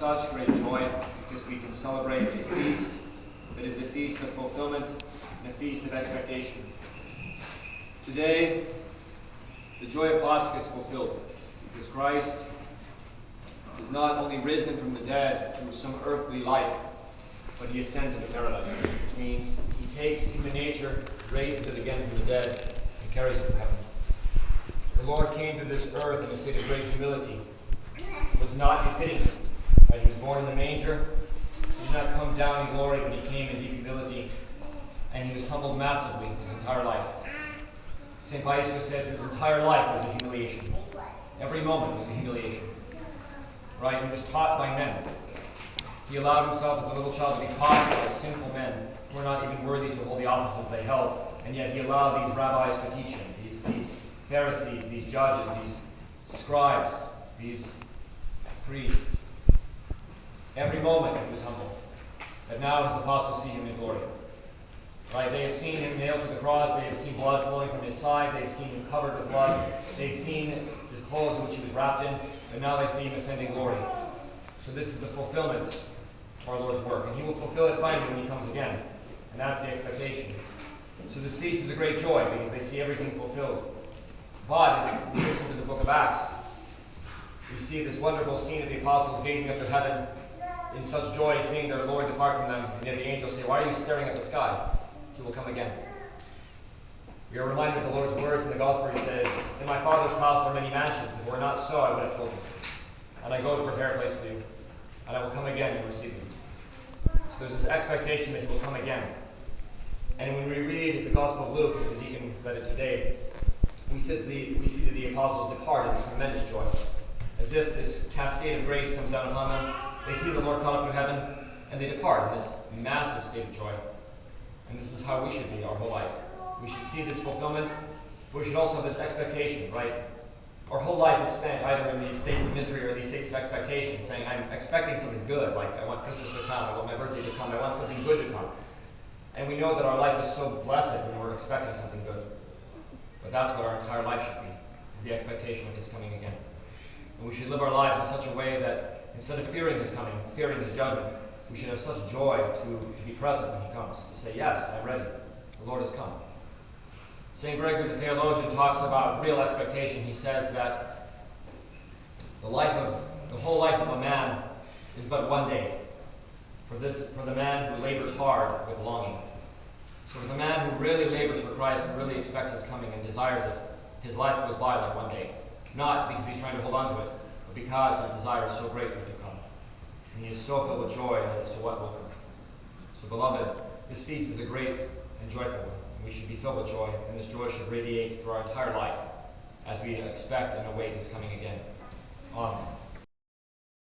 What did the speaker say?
such great joy because we can celebrate a feast that is a feast of fulfillment and a feast of expectation. Today, the joy of Pascha is fulfilled because Christ is not only risen from the dead to some earthly life, but he ascends into paradise, which means he takes human nature, raises it again from the dead, and carries it to heaven. The Lord came to this earth in a state of great humility. It was not befitting him. He was born in the manger. He did not come down in glory, but he came in deep humility. And he was humbled massively his entire life. St. Paisius says his entire life was a humiliation. Every moment was a humiliation. Right? He was taught by men. He allowed himself as a little child to be taught by sinful men who were not even worthy to hold the offices they held. And yet he allowed these rabbis to teach him, these Pharisees, these judges, these scribes, these priests. Every moment he was humble. But now his apostles see him in glory. Right? They have seen him nailed to the cross. They have seen blood flowing from his side. They've seen him covered with blood. They've seen the clothes which he was wrapped in. But now they see him ascending glory. So this is the fulfillment of our Lord's work. And he will fulfill it finally when he comes again. And that's the expectation. So this feast is a great joy because they see everything fulfilled. But if we listen to the book of Acts, we see this wonderful scene of the apostles gazing up to heaven in such joy, seeing their Lord depart from them. And yet the angels say, "Why are you staring at the sky? He will come again." We are reminded of the Lord's words in the Gospel. He says, "In my Father's house are many mansions. If it were not so, I would have told you. And I go to prepare a place for you. And I will come again and receive you." So there's this expectation that he will come again. And when we read the Gospel of Luke, as the deacon read it today, we see that the apostles depart in tremendous joy. As if this cascade of grace comes down upon them. They see the Lord caught up to heaven, and they depart in this massive state of joy. And this is how we should be our whole life. We should see this fulfillment, but we should also have this expectation, right? Our whole life is spent either in these states of misery or these states of expectation, saying, I'm expecting something good, like I want Christmas to come, I want my birthday to come, I want something good to come. And we know that our life is so blessed when we're expecting something good. But that's what our entire life should be, is the expectation of his coming again. And we should live our lives in such a way that instead of fearing his coming, fearing his judgment, we should have such joy to be present when he comes, to say, yes, I'm ready. The Lord has come. St. Gregory the theologian talks about real expectation. He says that the whole life of a man is but one day. For the man who labors hard with longing. So for the man who really labors for Christ and really expects his coming and desires it, his life goes by like one day. Not because he's trying to hold on to it, but because his desire is so great for it to come. And he is so filled with joy as to what will come. So beloved, this feast is a great and joyful one. And we should be filled with joy, and this joy should radiate through our entire life as we expect and await his coming again. Amen.